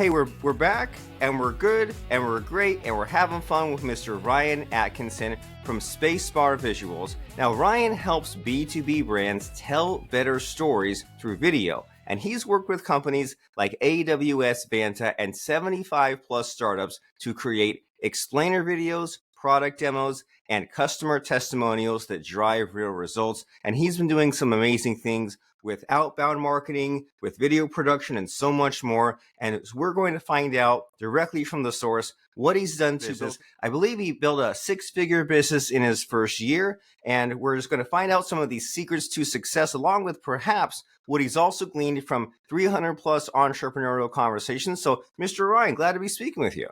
Hey, we're back, and we're good, and we're great, and we're having fun with Mr. Ryan Atkinson from Spacebar Visuals. Now, Ryan helps B2B brands tell better stories through video, and he's worked with companies like AWS, Vanta, and 75 plus startups to create explainer videos, product demos, and customer testimonials that drive real results. And he's been doing some amazing things with outbound marketing, with video production, and so much more. And we're going to find out directly from the source what he's done to build. I believe he built a 6-figure business in his first year. And we're just going to find out some of these secrets to success, along with perhaps what he's also gleaned from 300 plus entrepreneurial conversations. So, Mr. Ryan, glad to be speaking with you.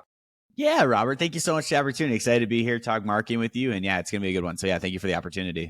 Yeah, Robert, thank you so much for the opportunity. Excited to be here, talk marketing with you. And yeah, it's going to be a good one. So yeah, thank you for the opportunity.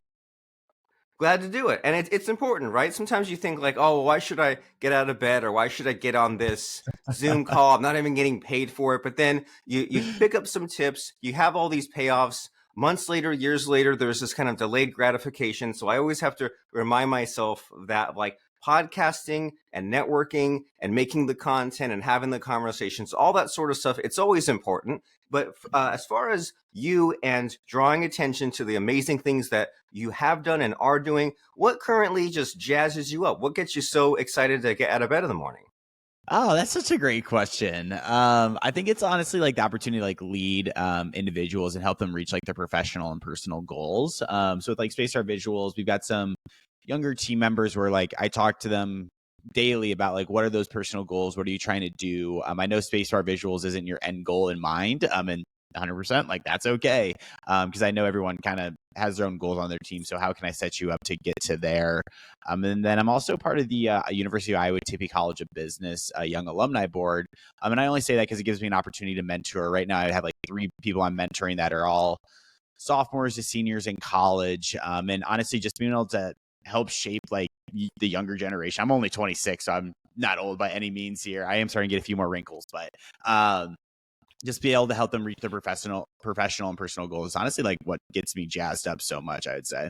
Glad to do it. And it's important, right? Sometimes you think like, oh, why should I get out of bed, or why should I get on this Zoom call? I'm not even getting paid for it. But then you pick up some tips, you have all these payoffs. Months later, years later, there's this kind of delayed gratification. So I always have to remind myself that like podcasting and networking and making the content and having the conversations, all that sort of stuff, it's always important. But as far as you and drawing attention to the amazing things that you have done and are doing, what currently just jazzes you up? What gets you so excited to get out of bed in the morning? Oh, that's such a great question. I think it's honestly like the opportunity to like lead individuals and help them reach like their professional and personal goals. So with like Spacebar Visuals, we've got some younger team members where like I talk to them daily about like what are those personal goals, what are you trying to do. I know Spacebar Visuals isn't your end goal in mind, and 100% like that's okay, because I know everyone kind of has their own goals on their team. So how can I set you up to get to there? And then I'm also part of the University of Iowa Tippie College of Business Young Alumni Board. And I only say that because it gives me an opportunity to mentor. Right now I have like 3 people I'm mentoring that are all sophomores to seniors in college, and honestly just being able to help shape like the younger generation. I'm only 26, so I'm not old by any means here. I am starting to get a few more wrinkles, but just be able to help them reach their professional and personal goals. Honestly, like what gets me jazzed up so much, I would say.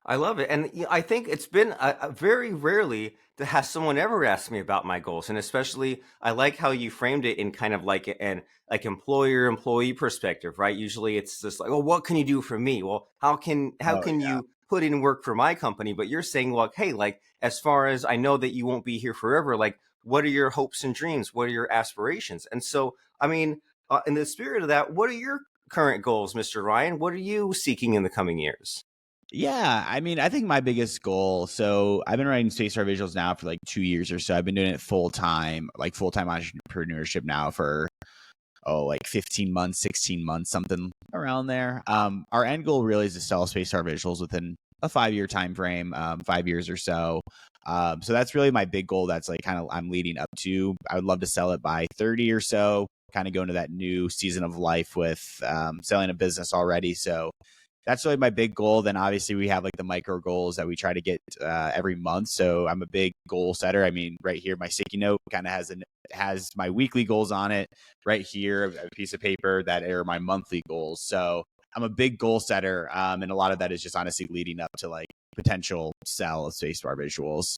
I love it. And I think it's been very rarely to have someone ever ask me about my goals. And especially, I like how you framed it in kind of like an like employee perspective, right? Usually it's just like, oh, what can you do for me? Well, how can you put in work for my company? But you're saying, well, hey, like, as far as I know that you won't be here forever, like, what are your hopes and dreams? What are your aspirations? And so, I mean, in the spirit of that, what are your current goals, Mr. Ryan? What are you seeking in the coming years? Yeah, I think my biggest goal. So I've been writing Spacebar Visuals now for like 2 years or so. I've been doing it full time entrepreneurship now for like 15 months, 16 months, something around there. Our end goal really is to sell Spacebar Visuals within a 5-year time frame, 5 years or so. So that's really my big goal. That's like kind of I'm leading up to. I would love to sell it by 30 or so. Kind of go into that new season of life with selling a business already. So that's really my big goal. Then obviously we have like the micro goals that we try to get every month. So I'm a big goal setter. I mean, right here, my sticky note kind of has my weekly goals on it. Right here, a piece of paper that are my monthly goals. So I'm a big goal setter, and a lot of that is just honestly leading up to like potential sell of Spacebar Visuals.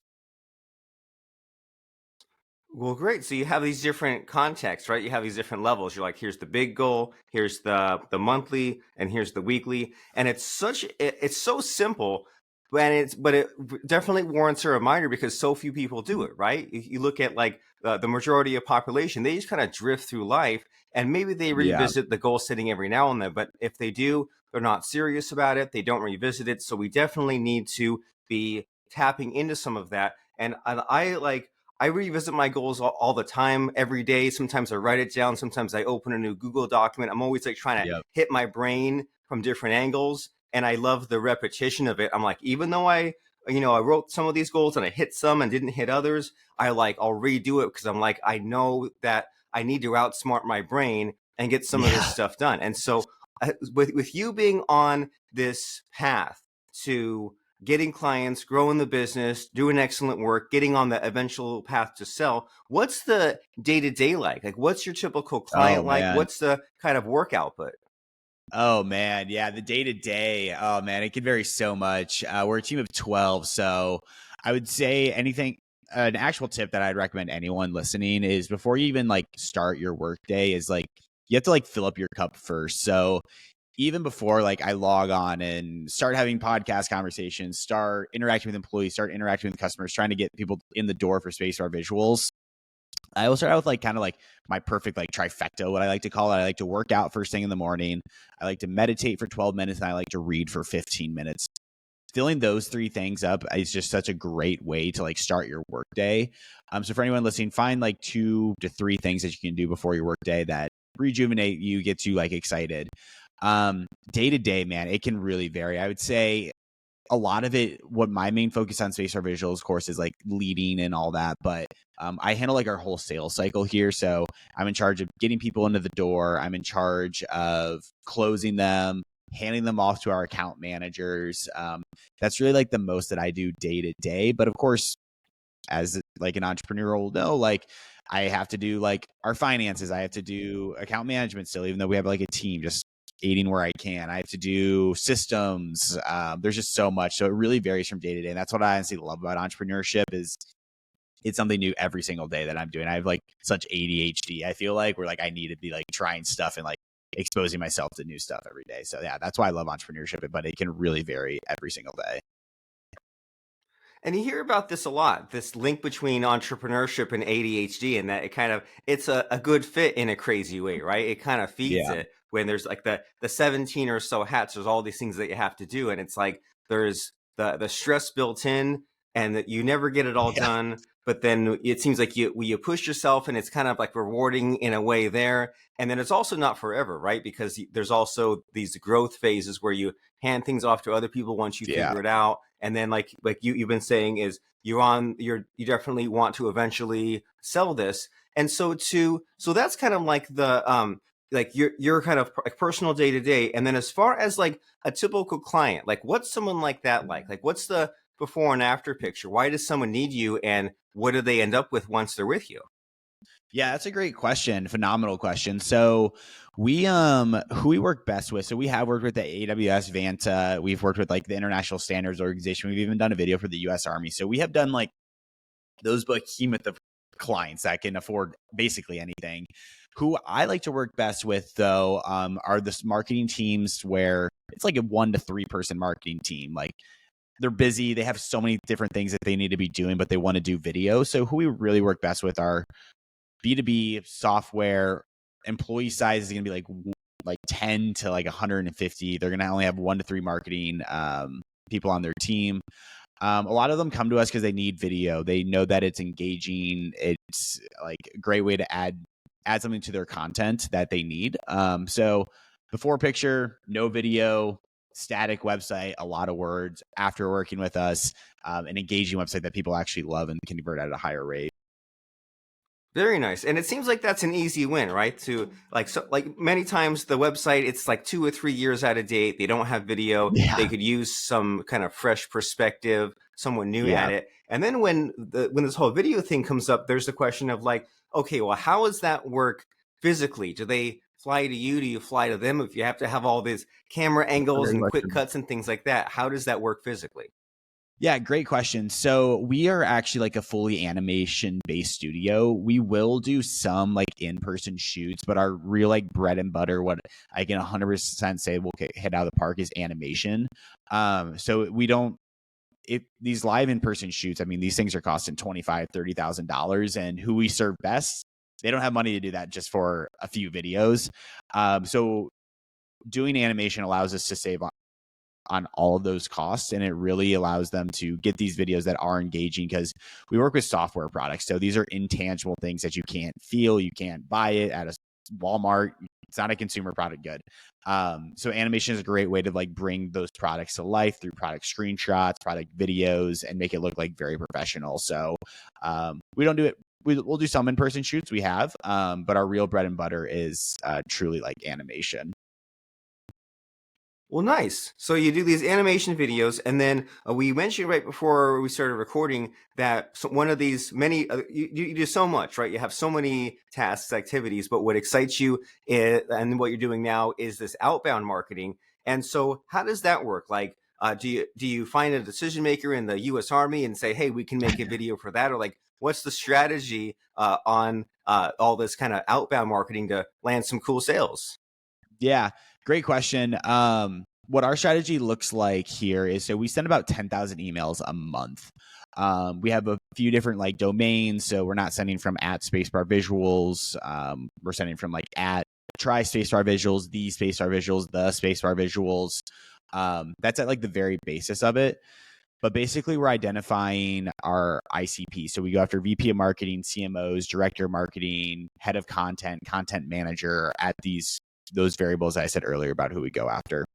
Well, great. So you have these different contexts, right? You have these different levels. You're like, here's the big goal, here's the monthly, and here's the weekly. And it's so simple, but it definitely warrants a reminder because so few people do it, right? You look at like the majority of population, they just kind of drift through life, and maybe they Yeah. revisit the goal setting every now and then. But if they do, they're not serious about it. They don't revisit it. So we definitely need to be tapping into some of that. And I revisit my goals all the time, every day. Sometimes I write it down. Sometimes I open a new Google document. I'm always like trying to Yep. hit my brain from different angles. And I love the repetition of it. I'm like, even though I wrote some of these goals and I hit some and didn't hit others, I'll redo it because I'm like, I know that I need to outsmart my brain and get some of this stuff done. And so with you being on this path to getting clients, growing the business, doing excellent work, getting on the eventual path to sell, what's the day-to-day like? Like, what's your typical client like? Man. What's the kind of work output? Oh man, yeah, the day to day. Oh man, it can vary so much. We're a team of 12, so I would say anything. an actual tip that I'd recommend anyone listening is before you even like start your work day is like you have to like fill up your cup first. So even before like I log on and start having podcast conversations, start interacting with employees, start interacting with customers, trying to get people in the door for Spacebar Visuals, I will start out with like kind of like my perfect like trifecta, what I like to call it. I like to work out first thing in the morning. I like to meditate for 12 minutes and I like to read for 15 minutes. Filling those three things up is just such a great way to like start your work day. So for anyone listening, find like 2 to 3 things that you can do before your work day that rejuvenate you, get you like excited. Day to day, man, it can really vary. I would say a lot of it, what my main focus on Spacebar Visuals, of course, is like leading and all that. But I handle like our whole sales cycle here. So I'm in charge of getting people into the door. I'm in charge of closing them, handing them off to our account managers. That's really like the most that I do day to day. But of course, as like an entrepreneur will know, like I have to do like our finances. I have to do account management still, even though we have like a team just aiding where I can. I have to do systems. There's just so much. So it really varies from day to day. And that's what I honestly love about entrepreneurship is it's something new every single day that I'm doing. I have like such ADHD. I feel like where like I need to be like trying stuff and like exposing myself to new stuff every day. So yeah, that's why I love entrepreneurship, but it can really vary every single day. And you hear about this a lot, this link between entrepreneurship and ADHD, and that it's a good fit in a crazy way, right? It kind of feeds Yeah. it when there's like the 17 or so hats, there's all these things that you have to do. And it's like there's the stress built in and that you never get it all Yeah. done. But then it seems like you push yourself and it's kind of like rewarding in a way there. And then it's also not forever, right? Because there's also these growth phases where you hand things off to other people once you Yeah. figure it out. And then like you've been saying is you definitely want to eventually sell this. And so that's kind of like the like your kind of like personal day to day. And then as far as like a typical client, like what's someone like that like? Like what's the before and after picture? Why does someone need you and what do they end up with once they're with you? Yeah, that's a great question. Phenomenal question. So we who we work best with. So we have worked with the AWS Vanta. We've worked with like the International Standards Organization. We've even done a video for the US Army. So we have done like those behemoth of clients that can afford basically anything. Who I like to work best with though are the marketing teams where it's like a 1 to 3 person marketing team. Like they're busy. They have so many different things that they need to be doing, but they want to do video. So who we really work best with are B2B software. Employee size is going to be like 10 to like 150. They're going to only have 1 to 3 marketing people on their team. A lot of them come to us because they need video. They know that it's engaging. It's like a great way to add something to their content that they need. So before picture, no video, static website, a lot of words. After working with us, an engaging website that people actually love and can convert at a higher rate. Very nice. And it seems like that's an easy win, right? To like, so like many times the website, it's like 2 or 3 years out of date. They don't have video. They Yeah. could use some kind of fresh perspective, someone new at Yeah. it. And then when this whole video thing comes up, there's the question of like, okay, well, how does that work physically? Do they fly to you? Do you fly to them? If you have to have all these camera angles Great and quick question. cuts and things like that, how does that work physically? Yeah, great question. So we are actually like a fully animation based studio. We will do some like in-person shoots, but our real like bread and butter, what I can 100% say will hit out of the park is animation. So we don't, if these live in-person shoots, I mean, these things are costing $25,000, $30,000, and who we serve best, they don't have money to do that just for a few videos. So doing animation allows us to save on all of those costs, and it really allows them to get these videos that are engaging because we work with software products. So these are intangible things that you can't feel, you can't buy it at a Walmart. It's not a consumer product good. So animation is a great way to like bring those products to life through product screenshots, product videos, and make it look like very professional. So we don't do it. We'll do some in-person shoots we have, but our real bread and butter is truly like animation. Well, nice. So you do these animation videos, and then we mentioned right before we started recording that one of these many you do so much, right? You have so many tasks, activities, but what excites you and what you're doing now is this outbound marketing. And so, how does that work? Like, Do you find a decision maker in the U.S. Army and say, hey, we can make a video for that, or like what's the strategy on all this kind of outbound marketing to land some cool sales? Yeah, great question. What our strategy looks like here is, so we send about 10,000 emails a month. We have a few different like domains, so we're not sending from at Spacebar Visuals. We're sending from like at try Spacebar Visuals, the Spacebar Visuals, the Spacebar Visuals. That's at like the very basis of it. But basically, we're identifying our ICP. So we go after VP of marketing, CMOs, director of marketing, head of content, content manager at those variables I said earlier about who we go after.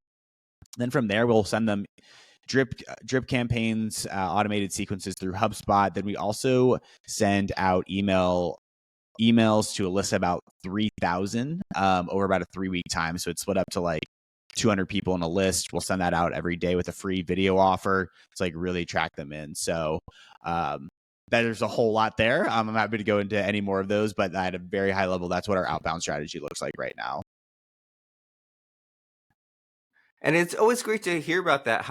Then from there, we'll send them drip campaigns, automated sequences through HubSpot. Then we also send out emails to a list of about 3,000 over about a 3-week time. So it's split up to like 200 people in a list. We'll send that out every day with a free video offer to like really track them in. So there's a whole lot there. I'm happy to go into any more of those, but at a very high level, that's what our outbound strategy looks like right now. And it's always great to hear about that.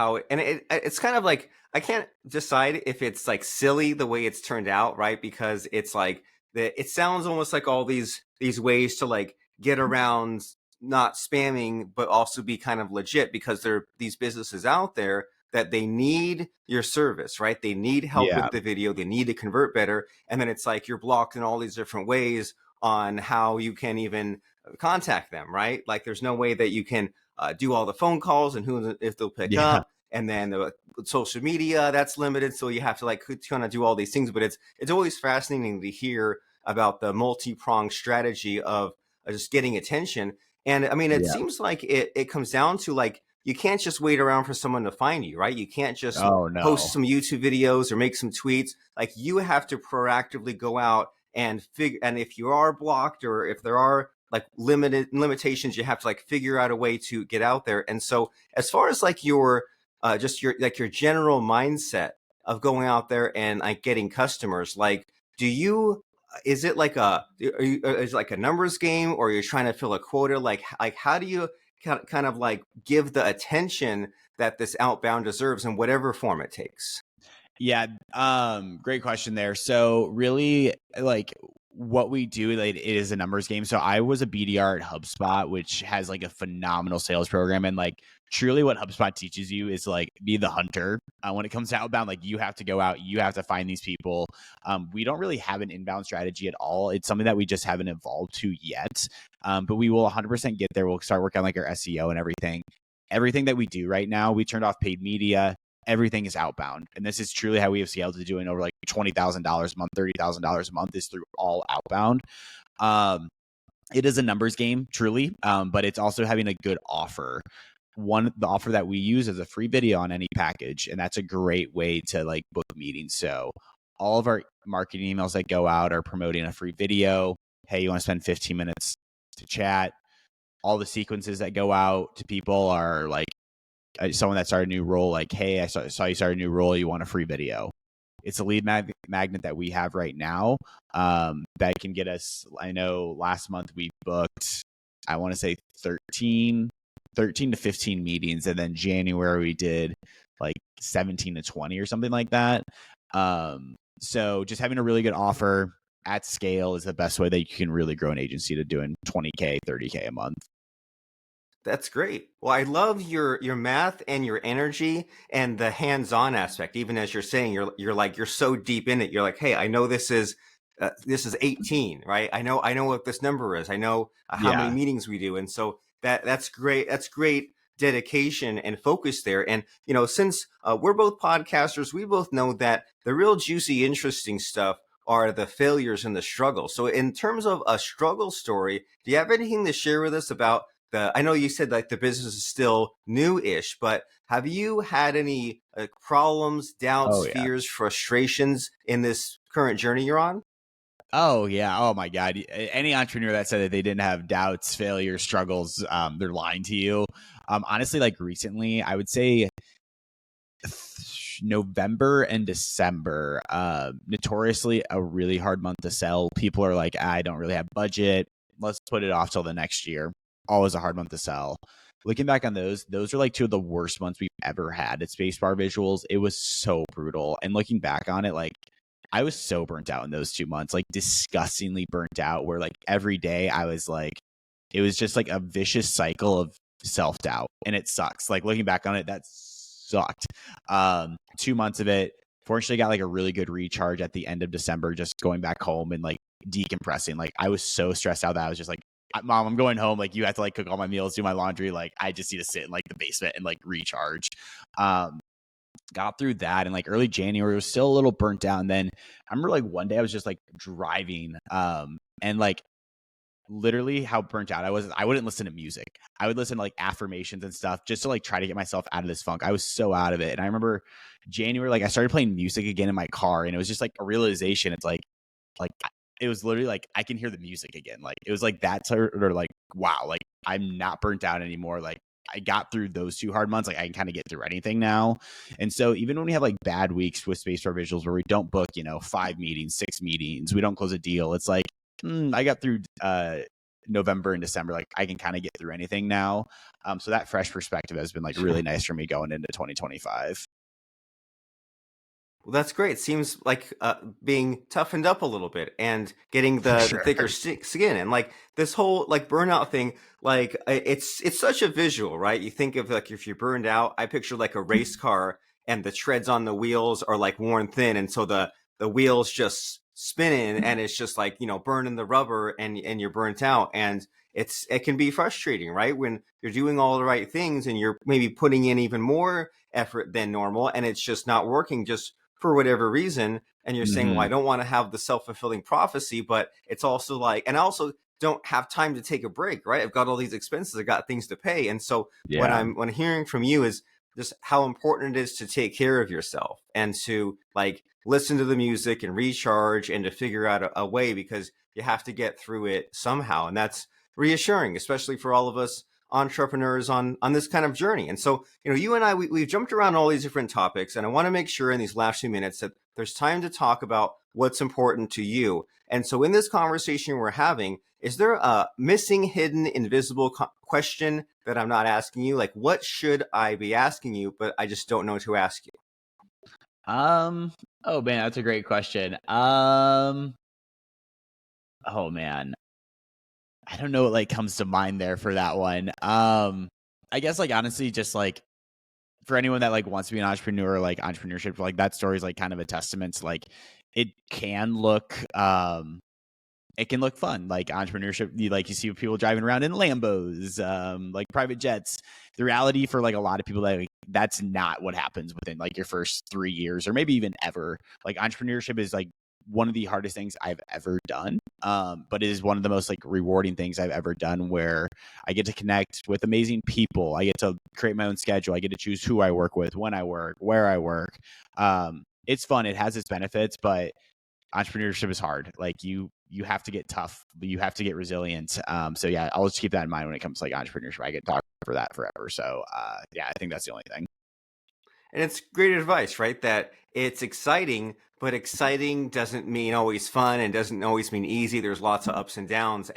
It's kind of like, I can't decide if it's like silly the way it's turned out, right? Because it's like it sounds almost like all these ways to like get around not spamming, but also be kind of legit, because there are these businesses out there that they need your service, right? They need help Yeah. with the video, they need to convert better, and then it's like you're blocked in all these different ways on how you can even contact them, right? Like there's no way that you can do all the phone calls and who if they'll pick Yeah. up, and then the social media that's limited, so you have to like kind of do all these things. But it's always fascinating to hear about the multi-pronged strategy of just getting attention. And I mean, it Yeah. seems like it comes down to like, you can't just wait around for someone to find you, right? You can't just Oh post no. some YouTube videos or make some tweets. Like you have to proactively go out and figure, and if you are blocked or if there are like limitations, you have to like figure out a way to get out there. And so as far as like your just your like your general mindset of going out there and like getting customers, like do you is it like is it like a numbers game, or you're trying to fill a quota? Like how do you kind of like give the attention that this outbound deserves in whatever form it takes? Yeah, great question there. So really, like what we do, like, it is a numbers game. So I was a BDR at HubSpot, which has like a phenomenal sales program, and like truly, what HubSpot teaches you is like be the hunter. When it comes to outbound, like you have to go out, you have to find these people. We don't really have an inbound strategy at all. It's something that we just haven't evolved to yet. But we will 100% get there. We'll start working on like our SEO and everything. Everything that we do right now, we turned off paid media. Everything is outbound. And this is truly how we have scaled to doing over like $20,000 a month, $30,000 a month is through all outbound. It is a numbers game, truly, but it's also having a good offer. The offer that we use is a free video on any package, and that's a great way to like book meetings. So all of our marketing emails that go out are promoting a free video. Hey, you want to spend 15 minutes to chat? All the sequences that go out to people are like, someone that started a new role, like, hey, I saw you start a new role, you want a free video. It's a lead magnet that we have right now that can get us. I know last month we booked, I want to say 13 to 15 meetings, and then January we did like 17 to 20 or something like that. So just having a really good offer at scale is the best way that you can really grow an agency to doing 20K, 30K a month. That's great. Well, I love your math and your energy and the hands-on aspect. Even as you're saying, you're so deep in it. You're like, hey, I know this is 18, right? I know what this number is. I know how many Yeah. meetings we do, and so that's great. That's great dedication and focus there. And since we're both podcasters, we both know that the real juicy, interesting stuff are the failures and the struggles. So, in terms of a struggle story, do you have anything to share with us about? I know you said like the business is still new-ish, but have you had any problems, Oh doubts, yeah. fears, frustrations in this current journey you're on? Oh yeah. Oh my God. Any entrepreneur that said that they didn't have doubts, failures, struggles, they're lying to you. Honestly, like recently, I would say November and December, notoriously a really hard month to sell. People are like, I don't really have budget. Let's put it off till the next year. Always a hard month to sell. looking back on those are like two of the worst months we've ever had at Spacebar Visuals. It was so brutal. And looking back on it, like I was so burnt out in those 2 months, like disgustingly burnt out, where like every day I was like, it was just like a vicious cycle of self-doubt. And it sucks. Like looking back on it, that sucked. 2 months of it. Fortunately, got like a really good recharge at the end of December, just going back home and like decompressing. Like I was so stressed out that I was just like, Mom, I'm going home. Like you have to like cook all my meals, do my laundry. Like I just need to sit in like the basement and like recharge. Got through that, and like early January was still a little burnt out. And then I remember like one day I was just like driving, and like literally how burnt out I was. I wouldn't listen to music. I would listen to like affirmations and stuff just to like try to get myself out of this funk. I was so out of it. And I remember January, like I started playing music again in my car, and it was just like a realization. It's like it was literally like I can hear the music again. Like it was like that sort of like, wow, like I'm not burnt out anymore. Like I got through those 2 hard months. Like I can kind of get through anything now. And so even when we have like bad weeks with Spacebar Visuals where we don't book, 5 meetings, 6 meetings, we don't close a deal, it's like, I got through November and December. Like I can kind of get through anything now. So that fresh perspective has been like really nice for me going into 2025. Well, that's great. It seems like being toughened up a little bit and getting the thicker skin, and like this whole like burnout thing. Like it's such a visual, right? You think of like if you're burned out, I picture like a race car and the treads on the wheels are like worn thin, and so the wheels just spinning, and it's just like burning the rubber, and you're burnt out, and it can be frustrating, right? When you're doing all the right things and you're maybe putting in even more effort than normal, and it's just not working, just for whatever reason, and you're saying, well, I don't want to have the self-fulfilling prophecy, but it's also like, and I also don't have time to take a break, right? I've got all these expenses, I got things to pay. And so what I'm hearing from you is just how important it is to take care of yourself and to like listen to the music and recharge and to figure out a way, because you have to get through it somehow. And that's reassuring, especially for all of us entrepreneurs on this kind of journey. And so, you and I, we've jumped around all these different topics, and I want to make sure in these last few minutes that there's time to talk about what's important to you. And so in this conversation we're having, is there a missing, hidden, invisible question that I'm not asking you? Like, what should I be asking you, but I just don't know to ask you? Oh man, that's a great question. Oh man, I don't know what like comes to mind there for that one. I guess like honestly, just like for anyone that like wants to be an entrepreneur, like entrepreneurship, like that story is like kind of a testament to like it can look fun, like entrepreneurship. You see people driving around in Lambos, like private jets. The reality for like a lot of people, that like, that's not what happens within like your first 3 years or maybe even ever. Like entrepreneurship is like one of the hardest things I've ever done. But it is one of the most like rewarding things I've ever done, where I get to connect with amazing people. I get to create my own schedule. I get to choose who I work with, when I work, where I work. It's fun. It has its benefits, but entrepreneurship is hard. Like you have to get tough, but you have to get resilient. So yeah, I'll just keep that in mind when it comes to like entrepreneurship. I get talked for that forever. So yeah, I think that's the only thing. And it's great advice, right? That it's exciting, but exciting doesn't mean always fun and doesn't always mean easy. There's lots of ups and downs.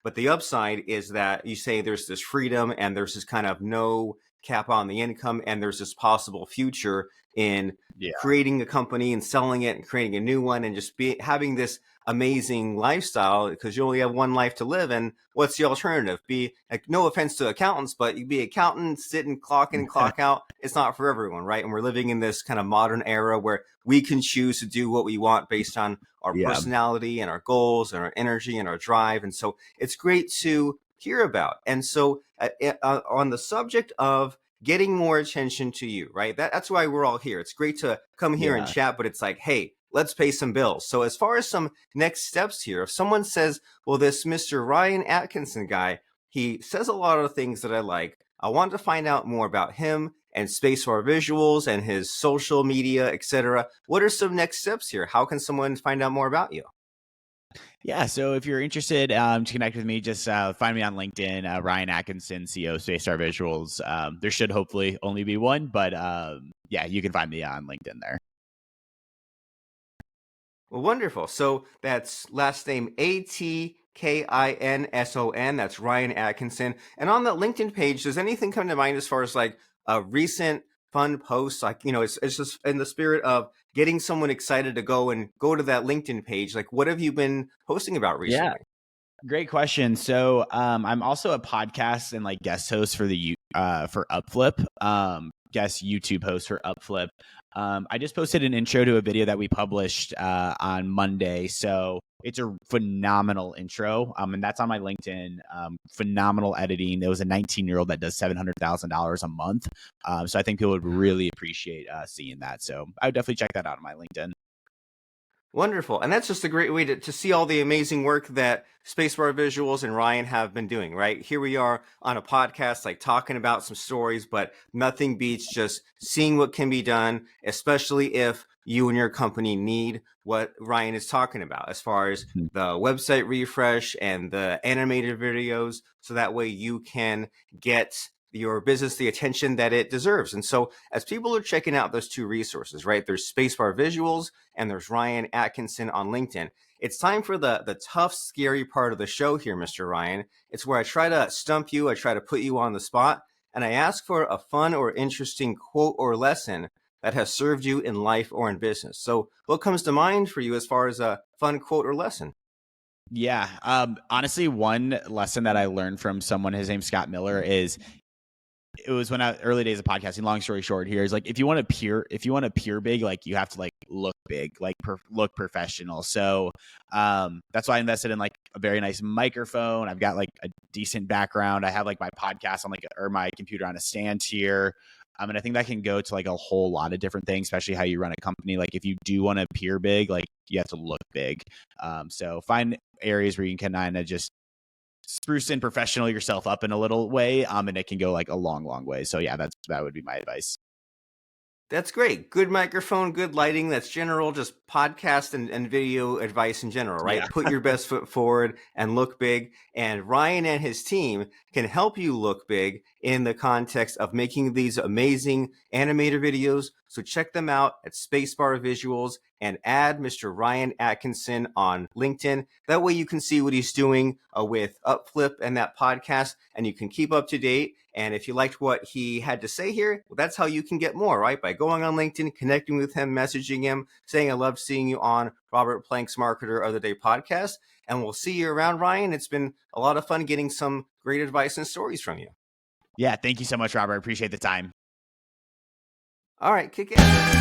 But the upside is that you say there's this freedom and there's this kind of no cap on the income, and there's this possible future in creating a company and selling it and creating a new one and just having this amazing lifestyle, because you only have one life to live. And what's the alternative? Be like, no offense to accountants, but you be accountant, sit and clock in, clock out. It's not for everyone, right? And we're living in this kind of modern era where we can choose to do what we want based on our personality and our goals and our energy and our drive. And so it's great to hear about. And so on the subject of getting more attention to you, right? That's why we're all here. It's great to come here and chat, but it's like, hey, let's pay some bills. So as far as some next steps here, if someone says, well, this Mr. Ryan Atkinson guy, he says a lot of things that I like. I want to find out more about him and Spacebar Visuals and his social media, etc. What are some next steps here? How can someone find out more about you? Yeah, so if you're interested to connect with me, just find me on LinkedIn, Ryan Atkinson, CEO of Spacebar Visuals. There should hopefully only be one, but yeah, you can find me on LinkedIn there. Well, wonderful. So that's last name Atkinson. That's Ryan Atkinson. And on that LinkedIn page, does anything come to mind as far as like a recent fun post? Like, it's just in the spirit of getting someone excited to go to that LinkedIn page. Like, what have you been posting about Yeah. recently? Great question. So I'm also a podcast and like guest host for for UpFlip, guest YouTube host for UpFlip. I just posted an intro to a video that we published on Monday. So it's a phenomenal intro, and that's on my LinkedIn. Phenomenal editing. There was a 19-year-old that does $700,000 a month. So I think people would really appreciate seeing that. So I would definitely check that out on my LinkedIn. Wonderful. And that's just a great way to see all the amazing work that Spacebar Visuals and Ryan have been doing, right? Here we are on a podcast, like talking about some stories, but nothing beats just seeing what can be done, especially if you and your company need what Ryan is talking about as far as the website refresh and the animated videos. So that way you can get your business the attention that it deserves. And so as people are checking out those two resources, right, there's Spacebar Visuals and there's Ryan Atkinson on LinkedIn. It's time for the tough, scary part of the show here, Mr. Ryan. It's where I try to stump you, I try to put you on the spot, and I ask for a fun or interesting quote or lesson that has served you in life or in business. So what comes to mind for you as far as a fun quote or lesson? Yeah. Honestly, one lesson that I learned from someone, his name's Scott Miller, is it was when early days of podcasting. Long story short, here is like if you want to appear big, like you have to like look big, like look professional. So that's why I invested in like a very nice microphone. I've got like a decent background. I have like my podcast on my computer on a stand here. And I think that can go to like a whole lot of different things, especially how you run a company. Like if you do want to appear big, like you have to look big. So find areas where you can kind of just spruce and professional yourself up in a little way, and it can go like a long, long way. So yeah, that would be my advice. That's great. Good microphone, good lighting. That's general, just podcast and video advice in general, right? Yeah. Put your best foot forward and look big. And Ryan and his team can help you look big in the context of making these amazing animator videos. So check them out at Spacebar Visuals and add Mr. Ryan Atkinson on LinkedIn. That way you can see what he's doing with UpFlip and that podcast, and you can keep up to date. And if you liked what he had to say here, well, that's how you can get more, right? By going on LinkedIn, connecting with him, messaging him, saying, I love seeing you on Robert Plank's Marketer of the Day podcast. And we'll see you around, Ryan. It's been a lot of fun getting some great advice and stories from you. Yeah. Thank you so much, Robert. I appreciate the time. All right, kick it.